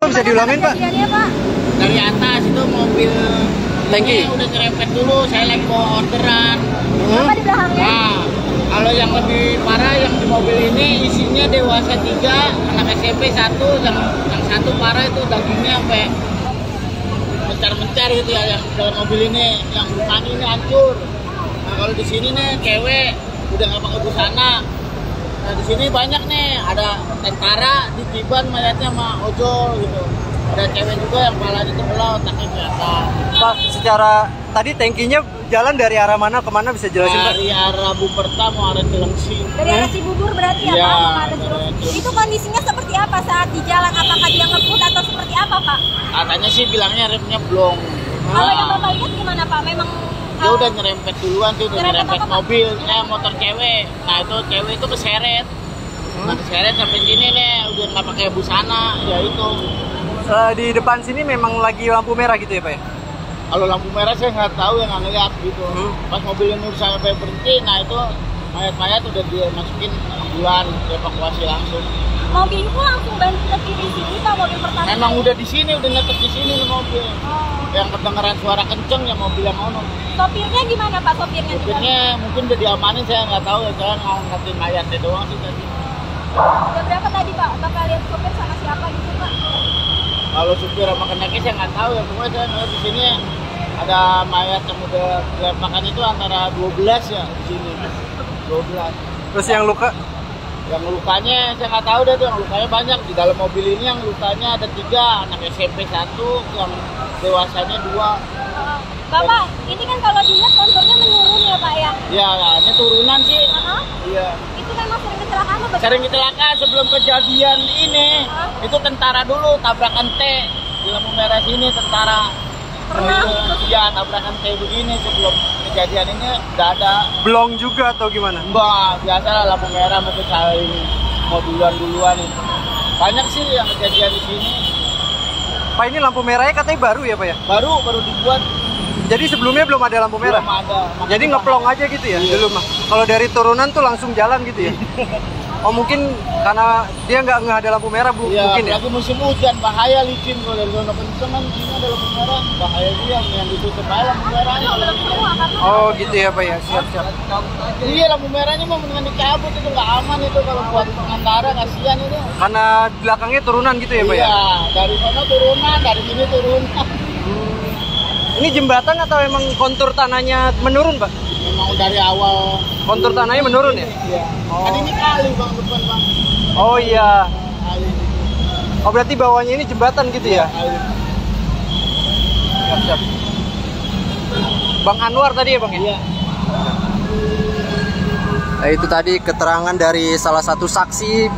Bisa diulangin, Pak? Pak? Dari atas itu mobil tangki udah nyerempet dulu, saya lagi bawa orderan. Apa di belakangnya? Nah, kalau yang lebih parah yang di mobil ini isinya dewasa 3, anak SMP 1, yang satu parah itu dagingnya sampai mencar-mencar gitu ya, yang dalam mobil ini, yang lukanya ini hancur. Nah, kalau di sini nih cewek udah nggak pakai busana. Nah, di sini banyak nih, ada tentara ditiban mayatnya sama ojol gitu. Ada cewek juga yang kepalanya terbelah, otaknya ke atas. Pak, secara tadi tangkinya jalan dari arah mana ke mana bisa jelasin, Pak? Dari arah Buperta mau arah Cilengsi. Dari arah Cibubur berarti ya, Iya, Pak? Itu kondisinya seperti apa saat di jalan? Apakah dia ngebut atau seperti apa, Pak? Katanya sih bilangnya remnya blong. Kalau yang Bapak lihat gimana, Pak? Memang dia udah nyerempet duluan tuh, udah nyerempet apa, Pak? mobil, motor cewek. Nah itu cewek itu keseret. Nah keseret sampai sini nih, udah nggak pakai busana, ya itu. Di depan sini memang lagi lampu merah gitu ya, Pak ya? Kalau lampu merah saya nggak tahu, yang nggak ngeliat gitu. Pas mobil ini udah sampai berhenti, nah itu mayat-mayat udah dia masukin ambulan, evakuasi langsung. mobil itu langsung bantu ke kiri sini, Pak, mobil pertama. Memang udah di sini, udah nyetek di sini nih mobil. Yang kedengeran suara kenceng ya mobil yang ono. Sopirnya gimana, Pak? Sopirnya di dalam? Sopirnya mungkin udah diamanin, saya nggak tahu ya, saya ngangkatin mayatnya doang sih tadi. Jam berapa tadi, Pak? Bapak lihat sopir sama siapa gitu, Pak? Kalau supir sama keneknya saya nggak tahu ya, pokoknya saya ngeliat di sini ada mayat yang udah dilempakan itu antara 12 ya di sini. 12. Terus yang luka? Yang lukanya saya nggak tahu deh tuh, yang lukanya banyak. Di dalam mobil ini yang lukanya ada 3, anak SMP 1, yang dewasanya 2. Bapak, ini kan kalau dilihat konturnya menurun ya, Pak ya? Iya, ini turunan sih. Iya. Itu memang sering kecelakaan apa? Sering kecelakaan sebelum kejadian ini. Itu tentara dulu tabrakan T di lampu merah sini, tentara. Iya, tabrakan T begini sebelum kejadian ini udah ada. Blong juga atau gimana? Mbak, biasa lah lampu merah mungkin saling mau duluan itu. Banyak sih yang kejadian di sini. Pak, ini lampu merahnya katanya baru ya, Pak ya? Baru dibuat. Jadi sebelumnya belum ada lampu merah? Belum ada. Jadi ngeplong aja gitu ya? Iya. Dulu mah. Kalau dari turunan tuh langsung jalan gitu ya? Oh, mungkin karena dia nggak ada lampu merah, Bu? Iya, Mungkin ya? lagi musim hujan, bahaya licin kalau dari zona kenceng kan sini ada lampu merah, bahaya juga yang ditutup aja lampu merahnya. Oh gitu ya, Pak ya? Siap-siap. Iya, lampu merahnya mau mendingan dicabut, itu nggak aman itu kalau buat pengendara, kasihan itu. Karena belakangnya turunan gitu ya, Pak ya? Iya, dari sana turunan, dari sini turunan. Ini jembatan atau emang kontur tanahnya menurun, Pak? Memang dari awal kontur tanahnya menurun ya? Iya. Oh. Kan ini kali Bang, depan Bang. Oh iya. Kali. Oh berarti bawahnya ini jembatan gitu ya? Kali. Siap-siap. Bang Anwar tadi ya, Bang ya? Iya. Nah, itu tadi keterangan dari salah satu saksi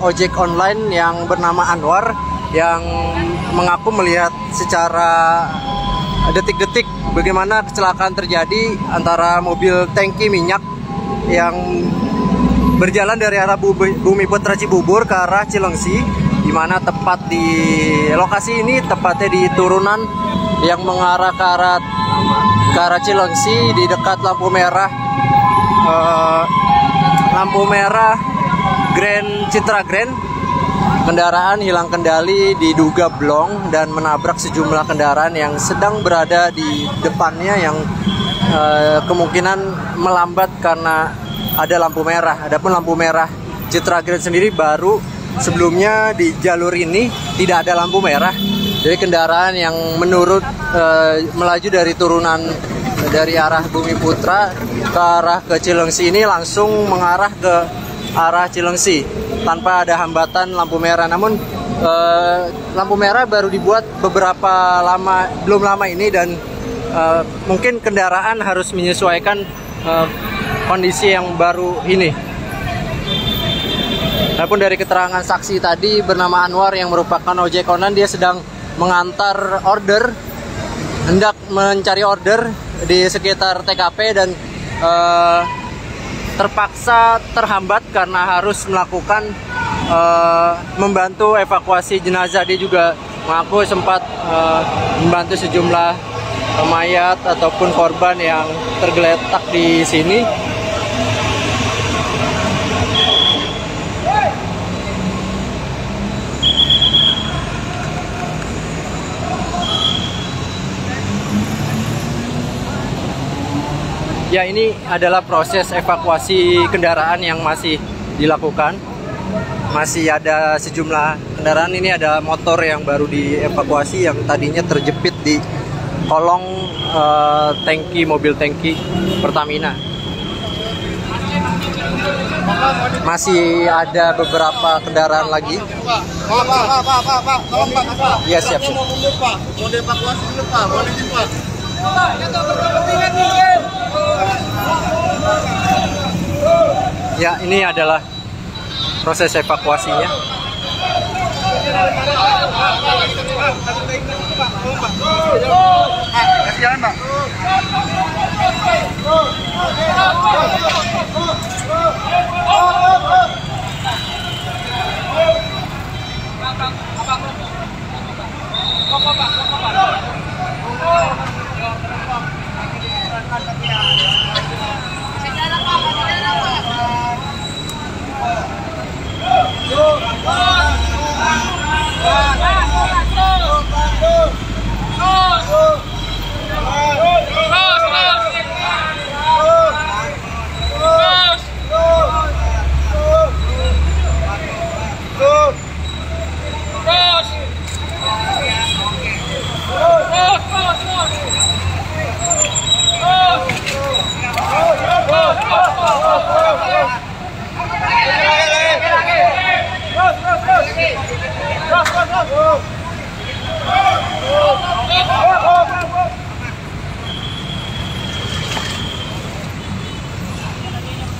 ojek online yang bernama Anwar yang mengaku melihat secara detik-detik bagaimana kecelakaan terjadi antara mobil tangki minyak yang berjalan dari arah Bumiputra Cibubur ke arah Cilengsi, di mana tepat di lokasi ini, tepatnya di turunan yang mengarah ke arah Cilengsi di dekat lampu merah Grand Citra Grand. Kendaraan hilang kendali, diduga blong dan menabrak sejumlah kendaraan yang sedang berada di depannya yang kemungkinan melambat karena ada lampu merah. Adapun lampu merah Citra Grand sendiri baru, sebelumnya di jalur ini tidak ada lampu merah. Jadi kendaraan yang melaju dari turunan dari arah Bumiputra ke arah ke Cilengsi ini langsung mengarah ke arah Cilengsi tanpa ada hambatan lampu merah. Namun lampu merah baru dibuat belum lama ini, dan mungkin kendaraan harus menyesuaikan kondisi yang baru ini. Adapun dari keterangan saksi tadi bernama Anwar yang merupakan ojek online, dia sedang mengantar order, hendak mencari order di sekitar TKP dan terpaksa terhambat karena harus melakukan membantu evakuasi jenazah. Dia juga mengaku sempat membantu sejumlah mayat ataupun korban yang tergeletak di sini. Ya, ini adalah proses evakuasi kendaraan yang masih dilakukan. Masih ada sejumlah kendaraan. Ini ada motor yang baru dievakuasi yang tadinya terjepit di kolong tangki, mobil tangki Pertamina. Masih ada beberapa kendaraan lagi. Pak. Iya, siap. Mau mundur, Pak. Mau dievakuasi dulu, Pak. Boleh nih, Pak. Ya, ini adalah proses evakuasinya. Kasih jalan, Pak.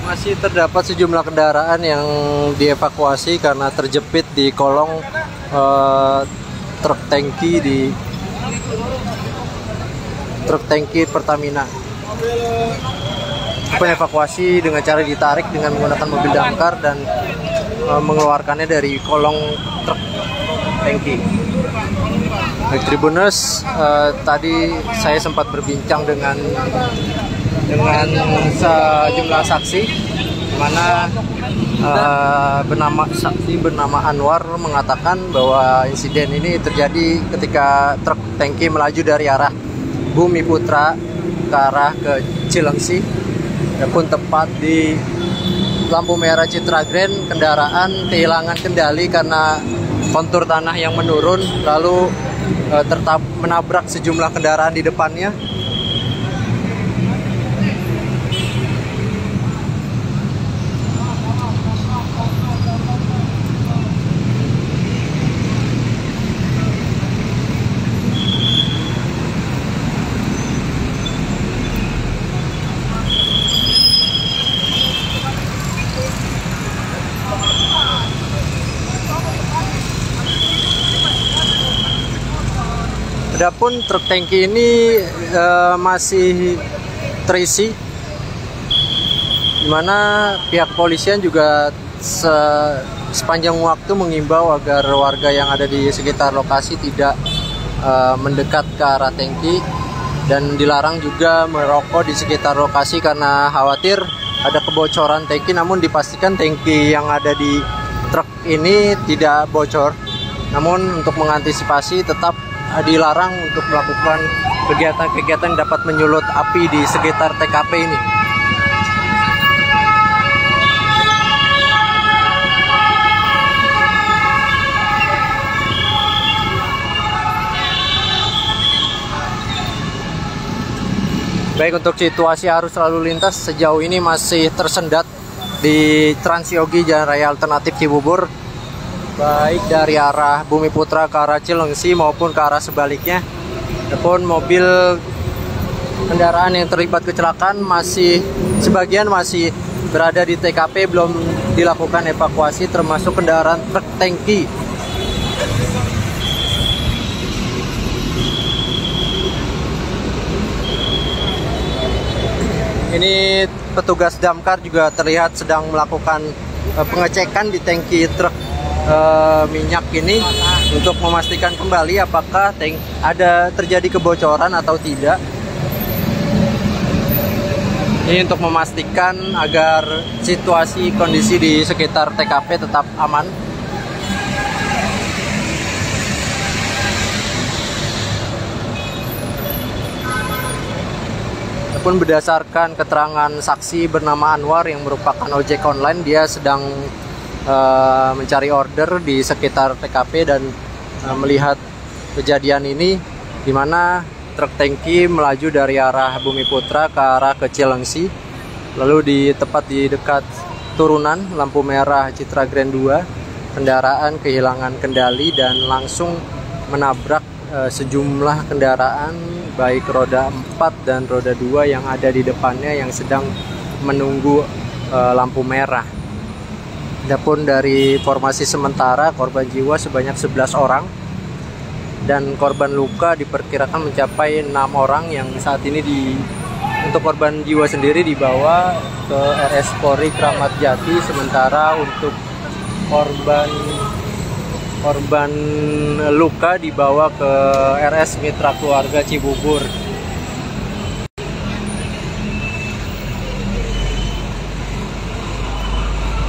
Masih terdapat sejumlah kendaraan yang dievakuasi karena terjepit di kolong truk tangki Pertamina. Evakuasi dengan cara ditarik dengan menggunakan mobil damkar dan mengeluarkannya dari kolong truk tangki. Baik Tribuners, tadi saya sempat berbincang dengan sejumlah saksi, di mana saksi bernama Anwar mengatakan bahwa insiden ini terjadi ketika truk tangki melaju dari arah Bumi Putra ke arah ke Cilengsi. Adapun tepat di lampu merah Citra Grand, kendaraan kehilangan kendali karena kontur tanah yang menurun, lalu menabrak sejumlah kendaraan di depannya. Adapun truk tangki ini masih terisi, di mana pihak kepolisian juga sepanjang waktu mengimbau agar warga yang ada di sekitar lokasi tidak mendekat ke arah tangki dan dilarang juga merokok di sekitar lokasi karena khawatir ada kebocoran tangki. Namun dipastikan tangki yang ada di truk ini tidak bocor. Namun untuk mengantisipasi tetap dilarang untuk melakukan kegiatan-kegiatan yang dapat menyulut api di sekitar TKP ini. Baik, untuk situasi arus lalu lintas sejauh ini masih tersendat di Transyogi Jalan Raya Alternatif Cibubur, baik dari arah Bumi Putra ke arah Cilengsi maupun ke arah sebaliknya. Adapun mobil kendaraan yang terlibat kecelakaan sebagian masih berada di TKP, belum dilakukan evakuasi, termasuk kendaraan truk tangki. Ini petugas damkar juga terlihat sedang melakukan pengecekan di tangki truk minyak ini untuk memastikan kembali apakah ada terjadi kebocoran atau tidak. Ini untuk memastikan agar situasi kondisi di sekitar TKP tetap aman. Adapun berdasarkan keterangan saksi bernama Anwar yang merupakan ojek online, dia sedang mencari order di sekitar TKP dan melihat kejadian ini, di mana truk tangki melaju dari arah Bumi Putra ke arah ke Cilengsi, lalu tepat di dekat turunan lampu merah Citra Grand 2, kendaraan kehilangan kendali dan langsung menabrak sejumlah kendaraan baik roda 4 dan roda 2 yang ada di depannya yang sedang menunggu lampu merah. Adapun dari informasi sementara, korban jiwa sebanyak 11 orang dan korban luka diperkirakan mencapai 6 orang yang saat ini untuk korban jiwa sendiri dibawa ke RS Polri Kramat Jati, sementara untuk korban luka dibawa ke RS Mitra Keluarga Cibubur.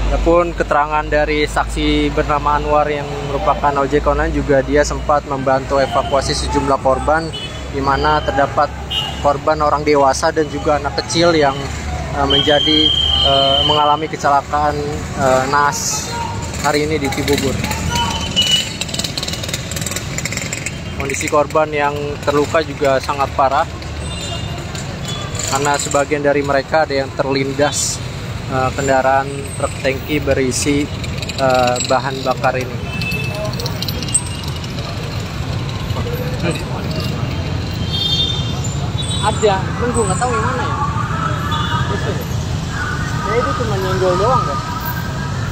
Adapun keterangan dari saksi bernama Anwar yang merupakan ojek online juga, dia sempat membantu evakuasi sejumlah korban, di mana terdapat korban orang dewasa dan juga anak kecil yang mengalami kecelakaan naas hari ini di Cibubur. Kondisi korban yang terluka juga sangat parah karena sebagian dari mereka ada yang terlindas kendaraan truk tangki berisi bahan bakar ini. Ada, cuman gue nggak tahu yang mana ya. Kayaknya itu cuma nyenggol doang kan?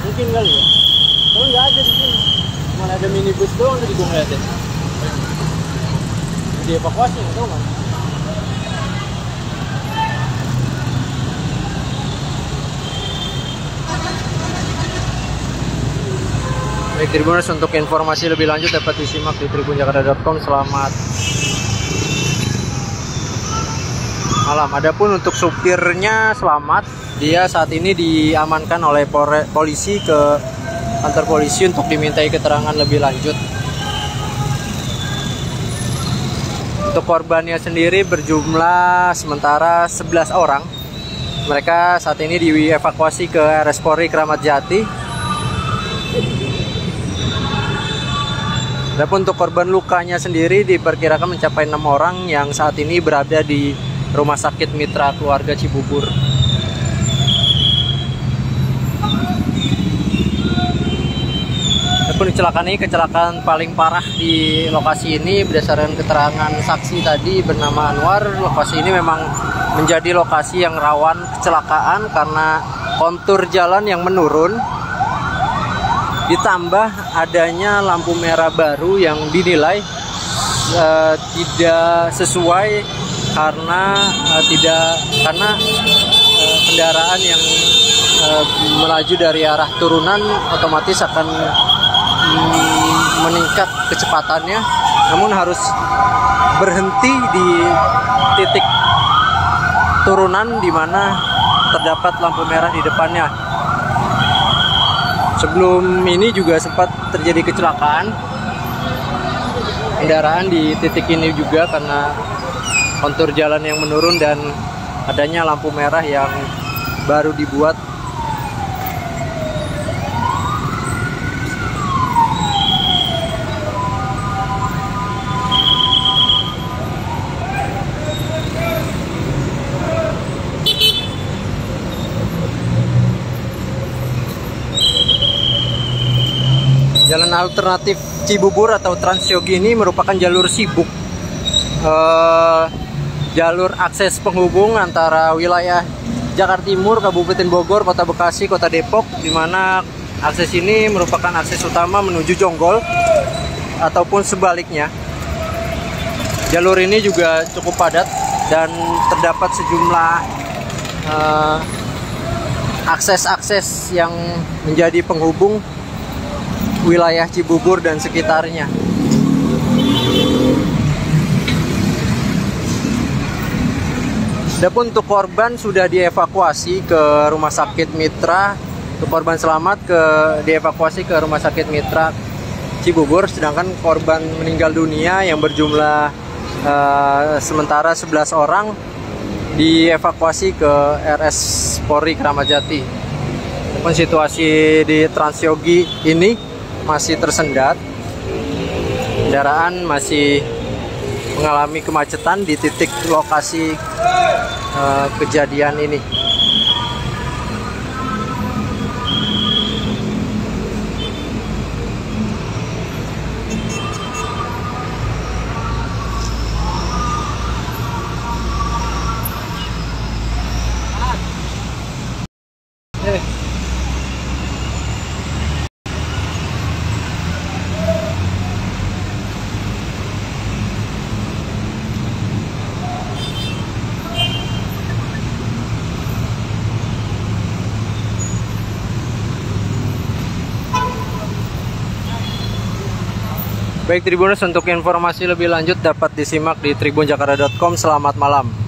Mungkin kali ya. Kalau nggak ada di sini, cuma ada minibus doang tadi gue ngeliatin. Dievakuasi nggak tahu kan? Baik Tribuners, untuk informasi lebih lanjut dapat disimak di tribunjakarta.com. Selamat malam. Adapun untuk supirnya selamat, dia saat ini diamankan oleh polisi ke kantor polisi untuk dimintai keterangan lebih lanjut. Untuk korbannya sendiri berjumlah sementara 11 orang. Mereka saat ini dievakuasi ke RS Polri Kramat Jati. Adapun untuk korban lukanya sendiri diperkirakan mencapai 6 orang yang saat ini berada di Rumah Sakit Mitra Keluarga Cibubur. Adapun kecelakaan paling parah di lokasi ini berdasarkan keterangan saksi tadi bernama Anwar. Lokasi ini memang menjadi lokasi yang rawan kecelakaan karena kontur jalan yang menurun, ditambah adanya lampu merah baru yang dinilai tidak sesuai karena kendaraan yang melaju dari arah turunan otomatis akan meningkat kecepatannya, namun harus berhenti di titik turunan di mana terdapat lampu merah di depannya. Sebelum ini juga sempat terjadi kecelakaan kendaraan di titik ini juga karena kontur jalan yang menurun dan adanya lampu merah yang baru dibuat. Jalan alternatif Cibubur atau Transyogi ini merupakan jalur sibuk, jalur akses penghubung antara wilayah Jakarta Timur, Kabupaten Bogor, Kota Bekasi, Kota Depok, di mana akses ini merupakan akses utama menuju Jonggol ataupun sebaliknya. Jalur ini juga cukup padat dan terdapat sejumlah akses-akses yang menjadi penghubung wilayah Cibubur dan sekitarnya. Adapun untuk korban sudah dievakuasi ke Rumah Sakit Mitra, untuk korban selamat dievakuasi ke Rumah Sakit Mitra Cibubur, sedangkan korban meninggal dunia yang berjumlah sementara 11 orang dievakuasi ke RS Polri Kramat Jati. Namun situasi di Transyogi ini masih tersendat. Kendaraan masih mengalami kemacetan di titik lokasi kejadian ini. Baik Tribuners, untuk informasi lebih lanjut dapat disimak di tribunjakarta.com. Selamat malam.